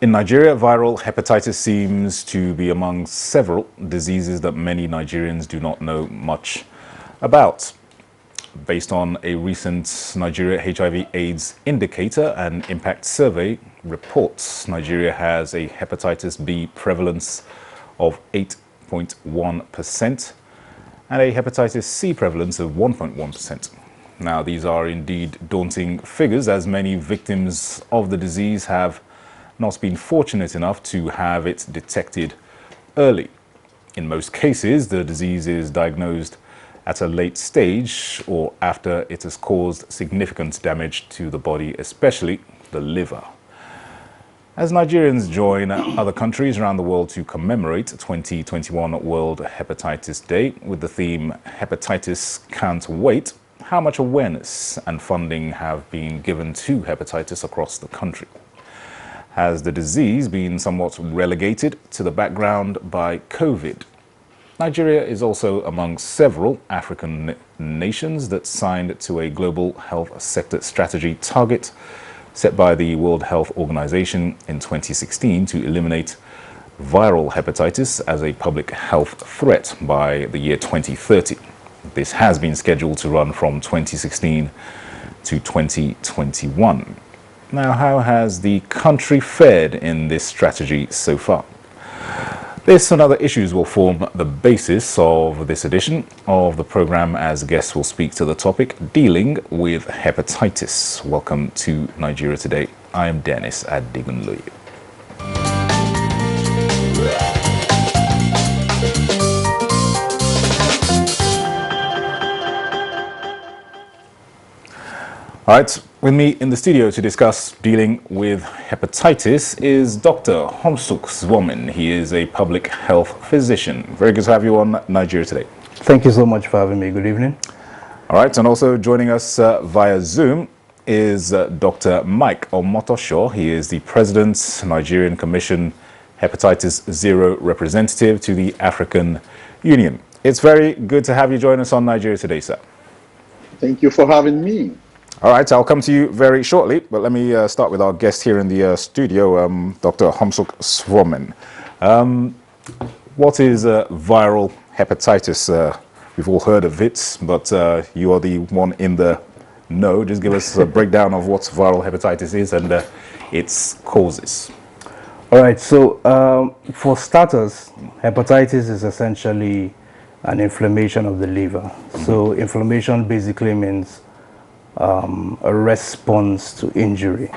In Nigeria, viral hepatitis seems to be among several diseases that many Nigerians do not know much about. Based on a recent Nigeria HIV/AIDS indicator and impact survey reports, Nigeria has a hepatitis B prevalence of 8.1% and a hepatitis C prevalence of 1.1%. Now, these are indeed daunting figures, as many victims of the disease have not been fortunate enough to have it detected early. In most cases, the disease is diagnosed at a late stage or after it has caused significant damage to the body, especially the liver. As Nigerians join other countries around the world to commemorate 2021 World Hepatitis Day with the theme Hepatitis Can't Wait, how much awareness and funding have been given to hepatitis across the country? Has the disease been somewhat relegated to the background by COVID? Nigeria is also among several African nations that signed to a global health sector strategy target set by the World Health Organization in 2016 to eliminate viral hepatitis as a public health threat by the year 2030. This has been scheduled to run from 2016 to 2021. Now, how has the country fared in this strategy so far? This and other issues will form the basis of this edition of the program, as guests will speak to the topic dealing with hepatitis. Welcome to Nigeria Today. I am Dennis Adigunloye. All right, with me in the studio to discuss dealing with hepatitis is Dr. Homsuk Swomen. He is a public health physician. Very good to have you on Nigeria Today. Thank you so much for having me. Good evening. All right, and also joining us via Zoom is Dr. Mike Omotosho. He is the President, Nigerian Commission Hepatitis Zero representative to the African Union. It's very good to have you join us on Nigeria Today, sir. Thank you for having me. All right, I'll come to you very shortly, but let me start with our guest here in the studio, Dr. Homsuk Swomen. What is viral hepatitis? We've all heard of it, but you are the one in the know. Just give us a breakdown of what viral hepatitis is and its causes. All right, so for starters, hepatitis is essentially an inflammation of the liver. Mm-hmm. So inflammation basically means a response to injury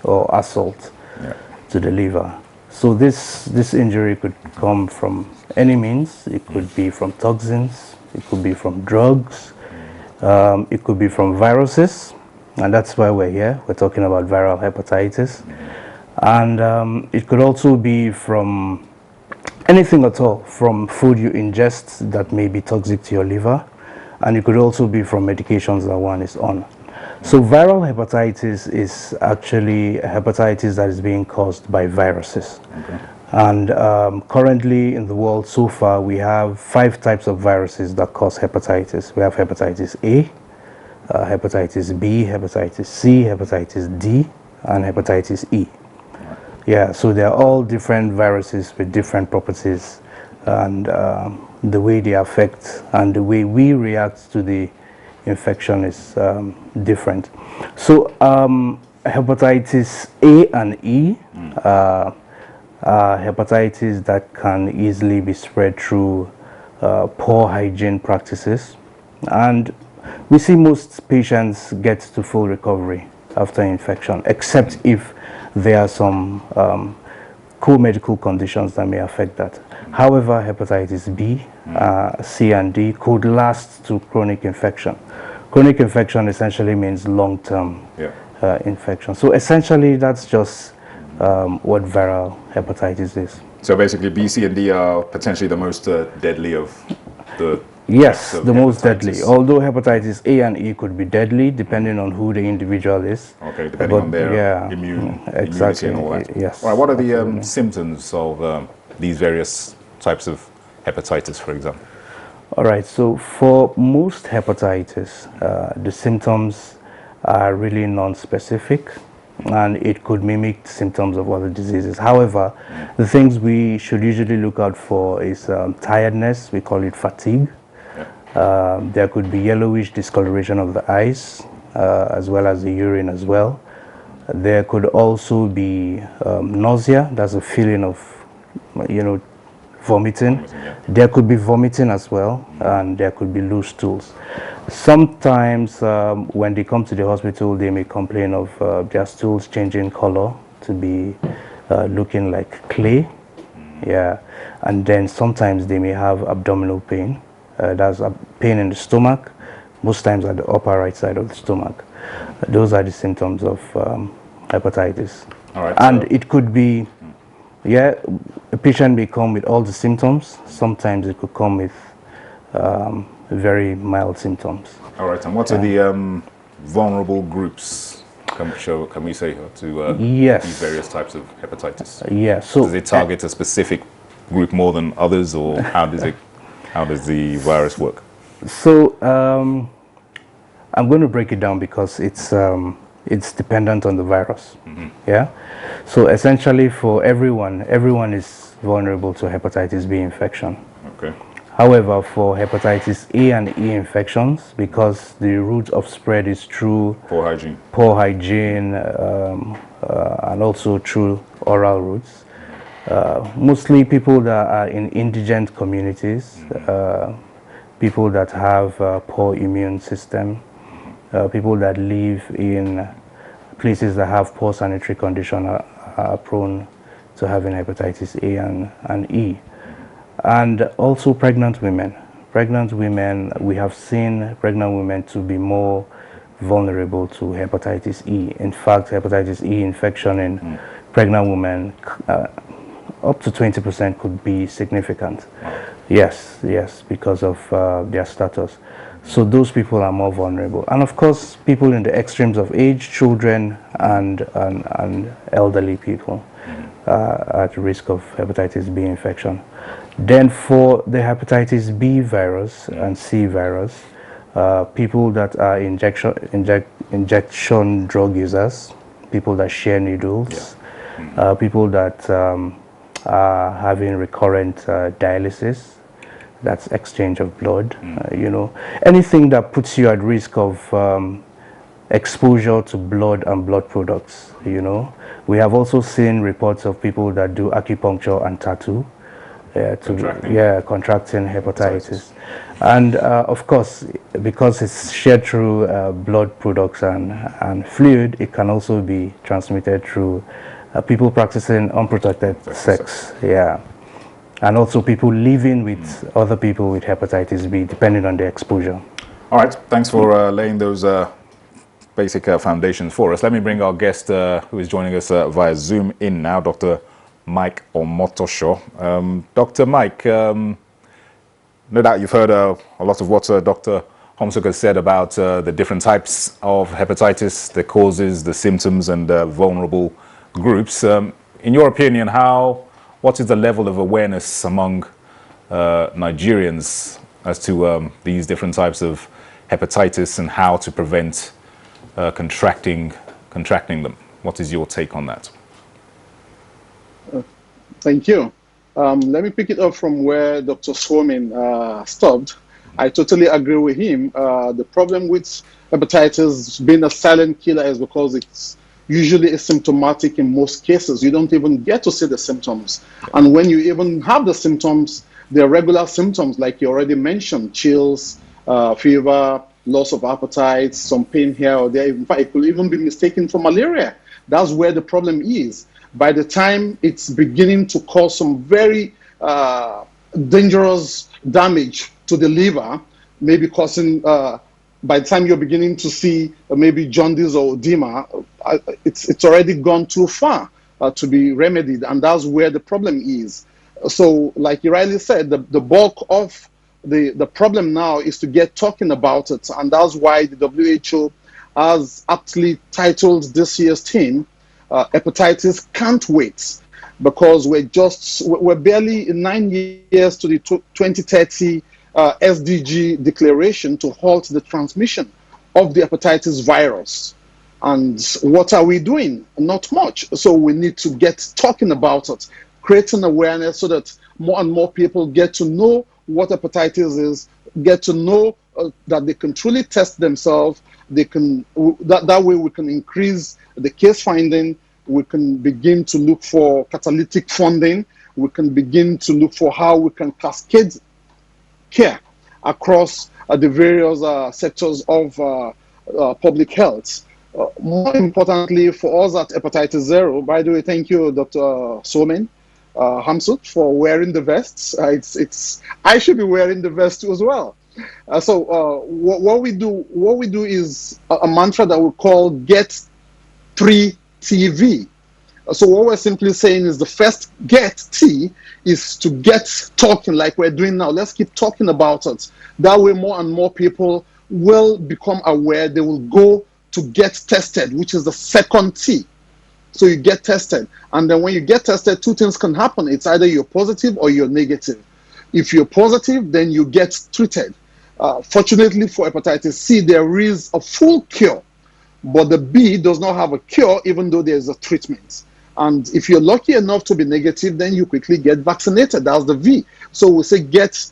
or assault to the liver. So this injury could come from any means. It could be from toxins, it could be from drugs, it could be from viruses, and that's why we're here. We're talking about viral hepatitis. And it could also be from anything at all, from food you ingest that may be toxic to your liver, and it could also be from medications that one is on. So viral hepatitis is actually a hepatitis that is being caused by viruses. Okay. And currently in the world so far, we have 5 types of viruses that cause hepatitis. We have hepatitis A, hepatitis B, hepatitis C, hepatitis D, and hepatitis E. Yeah, so they're all different viruses with different properties, and the way they affect and the way we react to the infection is different. So hepatitis A and E are hepatitis that can easily be spread through poor hygiene practices, and we see most patients get to full recovery after infection, except if there are some co-medical conditions that may affect that. However, hepatitis B, C, and D could last to chronic infection. Chronic infection essentially means long-term infection. So essentially, that's just what viral hepatitis is. So basically, B, C, and D are potentially the most deadly of the... Yes, the most deadly. Although hepatitis A and E could be deadly depending on who the individual is. Okay, depending on their immunity and all that. Yes. All right, what are the symptoms of these various types of hepatitis, for example? All right, so for most hepatitis, the symptoms are really non-specific. and it could mimic symptoms of other diseases. However, the things we should usually look out for is tiredness, we call it fatigue. There could be yellowish discoloration of the eyes, as well as the urine as well. There could also be nausea, that's a feeling of, vomiting. There could be vomiting as well, and there could be loose stools. Sometimes when they come to the hospital, they may complain of their stools changing color to be looking like clay. Yeah, and then sometimes they may have abdominal pain. That's a pain in the stomach, most times at the upper right side of the stomach. Those are the symptoms of hepatitis. All right, And so it could be, yeah, a patient may come with all the symptoms. Sometimes it could come with very mild symptoms. all right, and what are the vulnerable groups? Can we say to Yes. these various types of hepatitis? Yeah, so Does it target a specific group more than others, or how does the virus work? So I'm going to break it down because it's dependent on the virus. Yeah. So essentially, for everyone is vulnerable to hepatitis B infection. Okay. However, for hepatitis A and E infections, because the route of spread is through Poor hygiene. and also through oral routes, mostly people that are in indigent communities, people that have poor immune system, people that live in places that have poor sanitary condition are prone to having hepatitis A and E. And also pregnant women. Pregnant women, we have seen pregnant women to be more vulnerable to hepatitis E. In fact, hepatitis E infection in pregnant women, up to 20% could be significant. Yes, because of their status. So those people are more vulnerable. And of course, people in the extremes of age, children and elderly people are at risk of hepatitis B infection. Then for the hepatitis B virus and C virus, people that are injection drug users, people that share needles, people that are having recurrent dialysis, that's exchange of blood, anything that puts you at risk of exposure to blood and blood products, We have also seen reports of people that do acupuncture and tattoo, contracting hepatitis. And of course, because it's shared through blood products and fluid, it can also be transmitted through people practicing unprotected sex. Yeah. And also people living with other people with hepatitis B, depending on the exposure. All right, thanks for laying those basic foundations for us. Let me bring our guest who is joining us via Zoom in now, Dr. Mike Omotosho. Dr. Mike, no doubt you've heard a lot of what Dr. Homsuk has said about the different types of hepatitis, the causes, the symptoms, and vulnerable groups. In your opinion, what is the level of awareness among Nigerians as to these different types of hepatitis and how to prevent contracting them? What is your take on that? Thank you. Let me pick it up from where Dr. Swomin stopped. I totally agree with him. The problem with hepatitis being a silent killer is because it's usually asymptomatic in most cases. You don't even get to see the symptoms. And when you even have the symptoms, they're regular symptoms like you already mentioned: chills, fever, loss of appetite, some pain here or there. In fact, it could even be mistaken for malaria. That's where the problem is. By the time it's beginning to cause some very dangerous damage to the liver, maybe causing, by the time you're beginning to see maybe jaundice or edema, it's already gone too far to be remedied, and that's where the problem is. So, like you rightly said, the bulk of the problem now is to get talking about it, and that's why the WHO has aptly titled this year's theme, hepatitis can't wait, because we're barely 9 years to the 2030 SDG declaration to halt the transmission of the hepatitis virus. And what are we doing? Not much. So we need to get talking about it, creating awareness so that more and more people get to know what hepatitis is, get to know that they can truly test themselves. They can that way we can increase the case finding. We can begin to look for catalytic funding. We can begin to look for how we can cascade care across the various sectors of public health. More importantly, for us at Hepatitis Zero, by the way, thank you, Dr. Somin Hamsut, for wearing the vests. I should be wearing the vest too as well. What we do is a mantra that we call Get 3 TV. So what we're simply saying is the first get T is to get talking like we're doing now. Let's keep talking about it. That way more and more people will become aware. They will go to get tested, which is the second T. So you get tested. And then when you get tested, two things can happen. It's either you're positive or you're negative. If you're positive, then you get treated. Fortunately for hepatitis C, there is a full cure. But the B does not have a cure, even though there's a treatment. And if you're lucky enough to be negative, then you quickly get vaccinated. That's the V. So we say get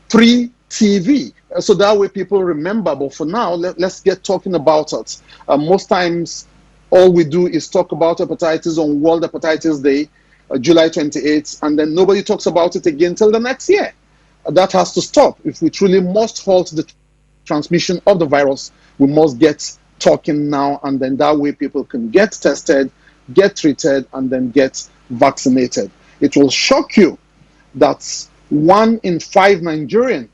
3 TV. So that way people remember. But for now, let's get talking about it. Most times, all we do is talk about hepatitis on World Hepatitis Day, July 28th, and then nobody talks about it again till the next year. That has to stop. If we truly must halt the transmission of the virus, we must get talking now, and then that way people can get tested, get treated, and then get vaccinated. It will shock you that 1 in 5 Nigerians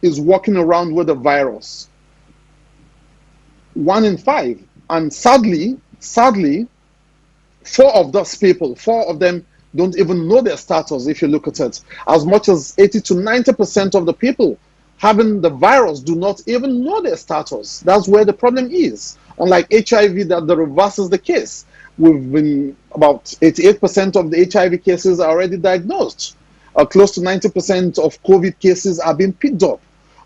is walking around with the virus. 1 in 5. And sadly, 4 of those people, 4 of them don't even know their status if you look at it. As much as 80 to 90% of the people having the virus do not even know their status. That's where the problem is. Unlike HIV, that the reverse is the case. We've been about 88% of the HIV cases are already diagnosed. Close to 90% of COVID cases are being picked up.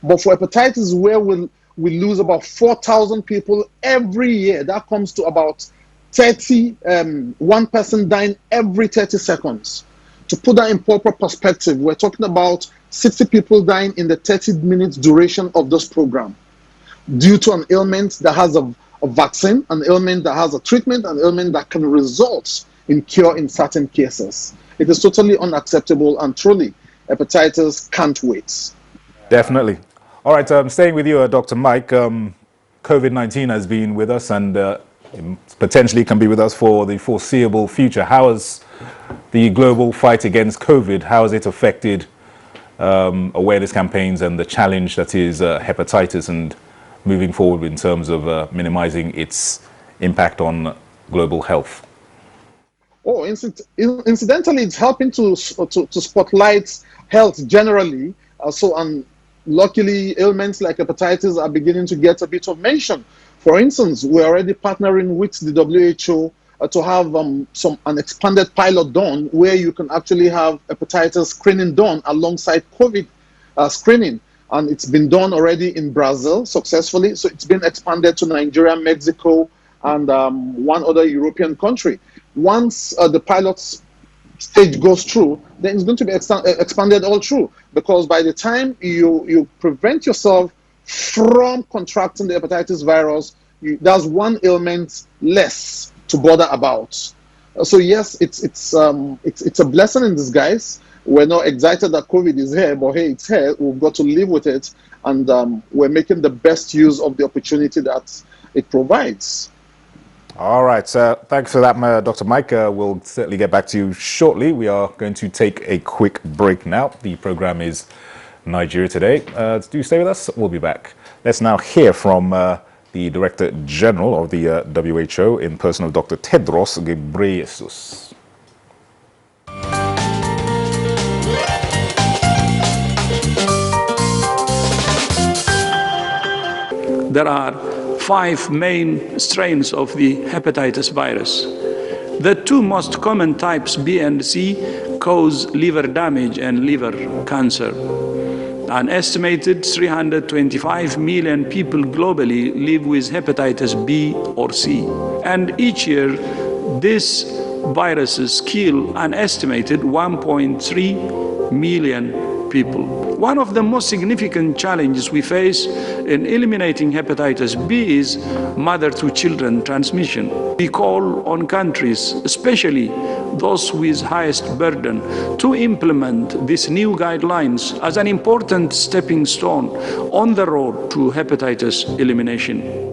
But for hepatitis, where we lose about 4,000 people every year, that comes to about 1 person dying every 30 seconds. To put that in proper perspective, we're talking about 60 people dying in the 30 minutes duration of this program due to an ailment that has a vaccine, an ailment that has a treatment, an ailment that can result in cure in certain cases. It is totally unacceptable, and truly, hepatitis can't wait. Definitely. All right, staying with you, Dr. Mike, COVID-19 has been with us and potentially can be with us for the foreseeable future. How has the global fight against COVID, how has it affected awareness campaigns and the challenge that is hepatitis, and moving forward in terms of minimizing its impact on global health? Oh, incidentally, it's helping to spotlight health generally. Luckily, ailments like hepatitis are beginning to get a bit of mention. For instance, we're already partnering with the WHO to have an expanded pilot done where you can actually have hepatitis screening done alongside COVID screening. And it's been done already in Brazil successfully. So it's been expanded to Nigeria, Mexico, and 1 other European country. Once the pilot stage goes through, then it's going to be expanded all through, because by the time you prevent yourself from contracting the hepatitis virus, that's 1 ailment less to bother about. So yes, it's a blessing in disguise. We're not excited that COVID is here, but hey, it's here. We've got to live with it, and we're making the best use of the opportunity that it provides. All right, thanks for that, Dr. Mike. We'll certainly get back to you shortly. We are going to take a quick break now. The program is Nigeria Today. Do stay with us. We'll be back. Let's now hear from the Director General of the WHO in person of Dr. Tedros Ghebreyesus. There are 5 main strains of the hepatitis virus. The 2 most common types, B and C, cause liver damage and liver cancer. An estimated 325 million people globally live with hepatitis B or C. And each year, these viruses kill an estimated 1.3 million people. One of the most significant challenges we face in eliminating hepatitis B is mother-to-children transmission. We call on countries, especially those with highest burden, to implement these new guidelines as an important stepping stone on the road to hepatitis elimination.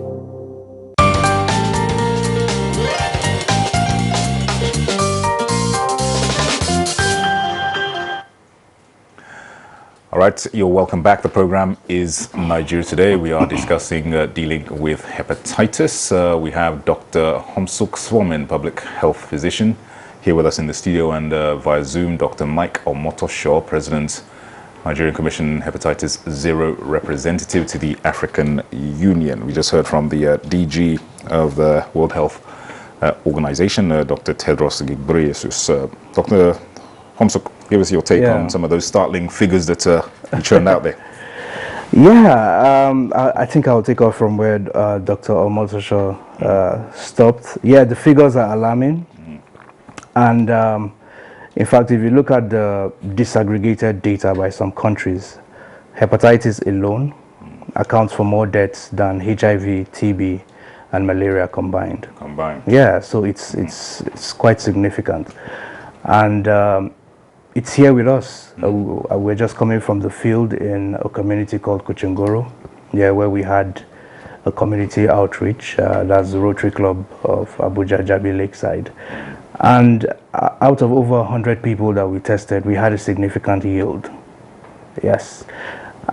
All right, you're welcome back. The program is Nigeria Today. We are discussing dealing with hepatitis. We have Dr. Homsuk Swomin, public health physician, here with us in the studio, and via Zoom, Dr. Mike Omotosho, President, Nigerian Commission Hepatitis Zero representative to the African Union. We just heard from the DG of the World Health Organization, Dr. Tedros Ghebreyesus. Dr. Homsuk, give us your take on some of those startling figures that you churned out there. Yeah, I think I'll take off from where Dr. Omotosho stopped. Yeah, the figures are alarming. And in fact, if you look at the disaggregated data by some countries, hepatitis alone accounts for more deaths than HIV, TB, and malaria combined. Yeah, so it's quite significant. And it's here with us. We're just coming from the field in a community called Kuchingoro, where we had a community outreach. That's the Rotary Club of Abuja Jabi Lakeside. And out of over 100 people that we tested, we had a significant yield. Yes.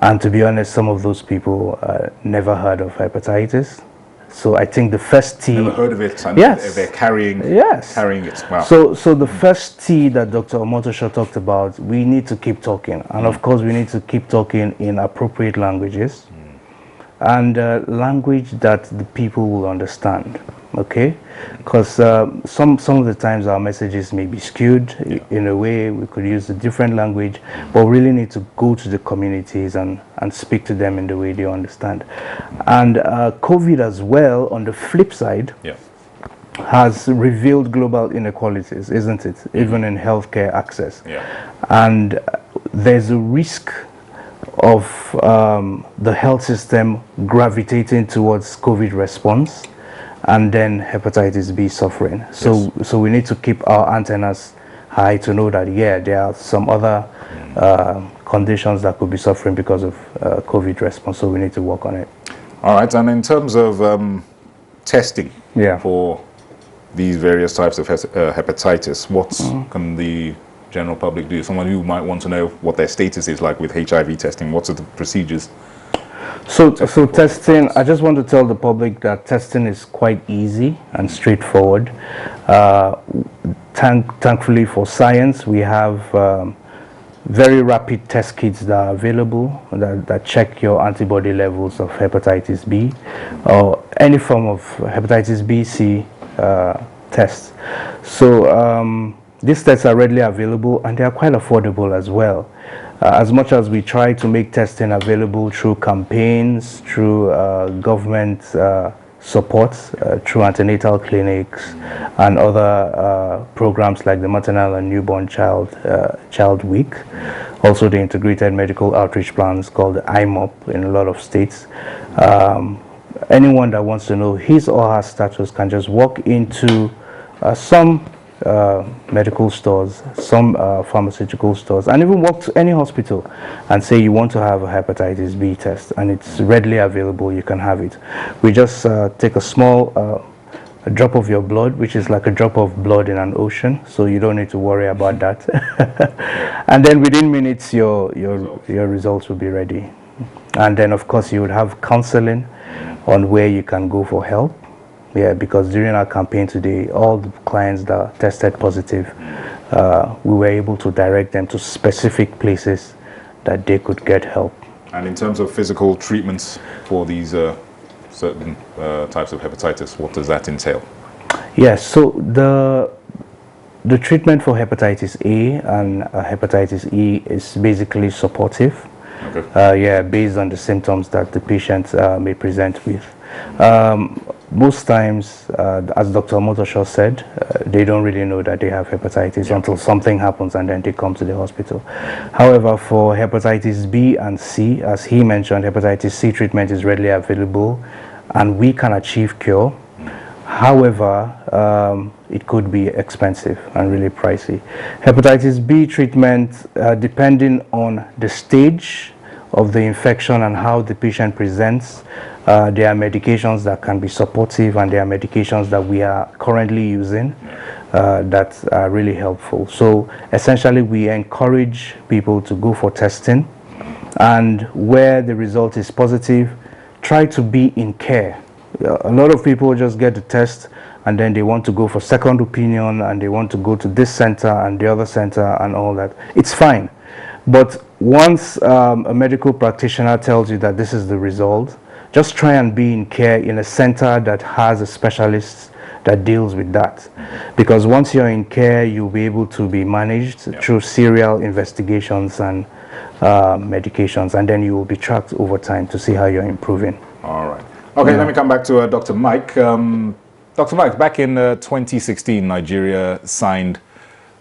And to be honest, some of those people never heard of hepatitis. So I think the first T... Never heard of it, and they're carrying it. Wow. So the first T that Dr. Omotosho talked about, we need to keep talking. And of course, we need to keep talking in appropriate languages and language that the people will understand, okay? Because some of the times our messages may be skewed in a way. We could use a different language, but we really need to go to the communities and speak to them in the way they understand. And COVID as well, on the flip side, has revealed global inequalities, isn't it? Even in healthcare access. And there's a risk of the health system gravitating towards COVID response and then hepatitis B suffering. So we need to keep our antennas high to know that, there are some other conditions that could be suffering because of COVID response, so we need to work on it. All right, and in terms of testing for these various types of hepatitis, what can the general public do? Someone who might want to know what their status is like with HIV testing, what's the procedures? So testing, I just want to tell the public that testing is quite easy and straightforward. Thankfully for science, we have very rapid test kits that are available that check your antibody levels of hepatitis B or any form of hepatitis B, C test. So these tests are readily available and they are quite affordable as well. As much as we try to make testing available through campaigns, through government support, through antenatal clinics and other programs like the Maternal and Newborn Child Week, also the Integrated Medical Outreach Plans called the IMOP in a lot of states. Anyone that wants to know his or her status can just walk into some medical stores, some pharmaceutical stores, and even walk to any hospital and say you want to have a hepatitis B test, and it's readily available. You can have it. We just take a small a drop of your blood, which is like a drop of blood in an ocean, so you don't need to worry about that. And then within minutes your results will be ready. And then of course you would have counseling on where you can go for help. Because during our campaign today, all the clients that tested positive, we were able to direct them to specific places that they could get help. And in terms of physical treatments for these certain types of hepatitis, what does that entail? Yes, so the treatment for hepatitis A and hepatitis E is basically supportive. Yeah, based on the symptoms that the patient may present with. Most times, as Dr. Motoshaw said, they don't really know that they have hepatitis until something happens and then they come to the hospital. However, for hepatitis B and C, as he mentioned, hepatitis C treatment is readily available and we can achieve cure. However, it could be expensive and really pricey. Hepatitis B treatment, depending on the stage of the infection and how the patient presents, there are medications that can be supportive and there are medications that we are currently using that are really helpful. So essentially we encourage people to go for testing, and where the result is positive, try to be in care. A lot of people just get the test and then they want to go for second opinion and they want to go to this center and the other center and all that. It's fine. But once a medical practitioner tells you that this is the result, just try and be in care in a center that has a specialist that deals with that. Because once you're in care, you'll be able to be managed through serial investigations and medications, and then you will be tracked over time to see how you're improving. All right. Okay, let me come back to Dr. Mike. Dr. Mike, back in 2016, Nigeria signed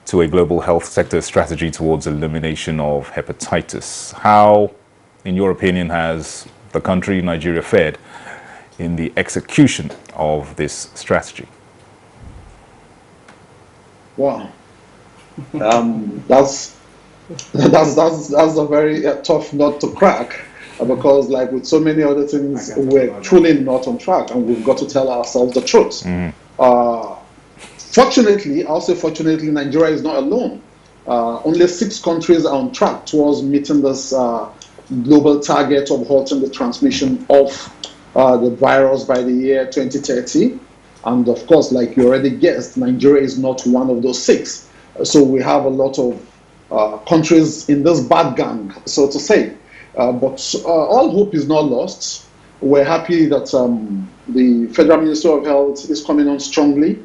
to a global health sector strategy towards elimination of hepatitis. How, in your opinion, has the country, Nigeria, fared in the execution of this strategy? Wow. That's a very tough nut to crack, because like with so many other things, we're truly not on track and we've got to tell ourselves the truth. Fortunately, I'll say fortunately, Nigeria is not alone. Only 6 countries are on track towards meeting this global target of halting the transmission of the virus by the year 2030. And of course, like you already guessed, Nigeria is not one of those 6. So we have a lot of countries in this bad gang, so to say. But all hope is not lost. We're happy that the Federal Ministry of Health is coming on strongly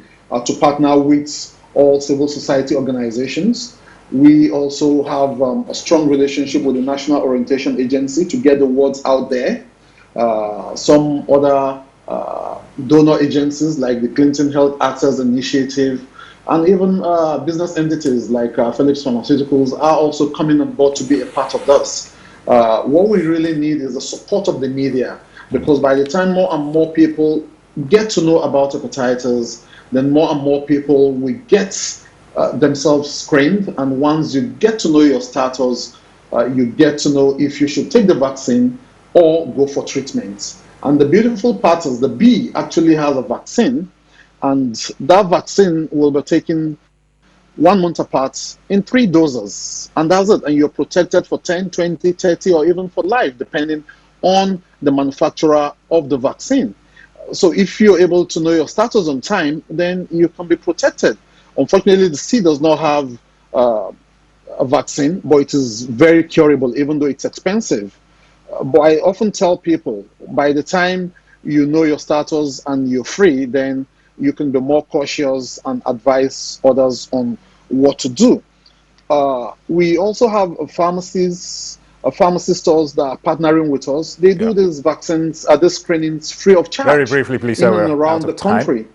to partner with all civil society organizations. We also have a strong relationship with the National Orientation Agency to get the words out there. Some other donor agencies like the Clinton Health Access Initiative and even business entities like Philips Pharmaceuticals are also coming on board to be a part of this. What we really need is the support of the media, because by the time more and more people get to know about hepatitis, then more and more people will get themselves screened. And once you get to know your status, you get to know if you should take the vaccine or go for treatment. And the beautiful part is the B actually has a vaccine, and that vaccine will be taken 1 month apart in 3 doses. And that's it. And you're protected for 10, 20, 30, or even for life, depending on the manufacturer of the vaccine. So if you're able to know your status on time, then you can be protected. Unfortunately, the C does not have a vaccine, but it is very curable, even though it's expensive. But I often tell people, by the time you know your status and you're free, then you can be more cautious and advise others on what to do. We also have pharmacy stores that are partnering with us. They do these vaccines, these screenings free of charge. Very briefly, please, in and around the country.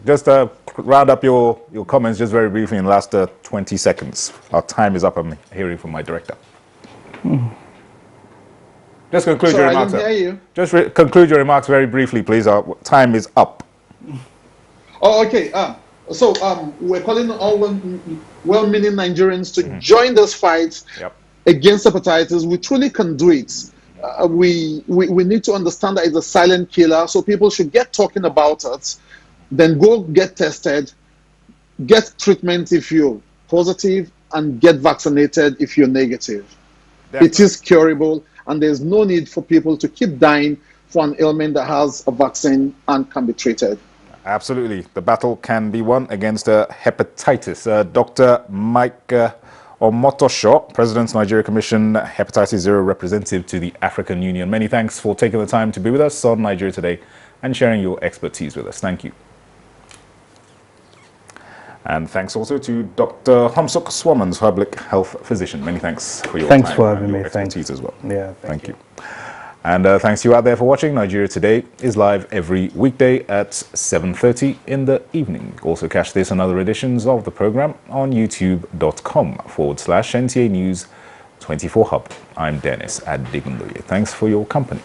Just round up your comments just very briefly in the last 20 seconds. Our time is up. I'm hearing from my director. Just conclude your remarks. I didn't hear you. Just conclude your remarks very briefly, please. Our time is up. Oh, okay. So we're calling on all well-meaning Nigerians to join this fight against hepatitis. We truly can do it. We need to understand that it's a silent killer, so people should get talking about it. Then go get tested, get treatment if you're positive, and get vaccinated if you're negative. Definitely. It is curable, and there's no need for people to keep dying for an ailment that has a vaccine and can be treated. Absolutely. The battle can be won against hepatitis. Dr. Mike Omotoshaw, President, Nigeria Commission, Hepatitis Zero representative to the African Union. Many thanks for taking the time to be with us on Nigeria Today and sharing your expertise with us. Thank you. And thanks also to Dr. Homsuk Swamans, public health physician. Many thanks for your Thanks time for and having your me. expertise Thanks. as well. Yeah, Thank you. And thanks to you out there for watching. Nigeria Today is live every weekday at 7:30 in the evening. Also catch this and other editions of the program on youtube.com/NTA News 24 Hub. I'm Dennis Adigundoye. Thanks for your company.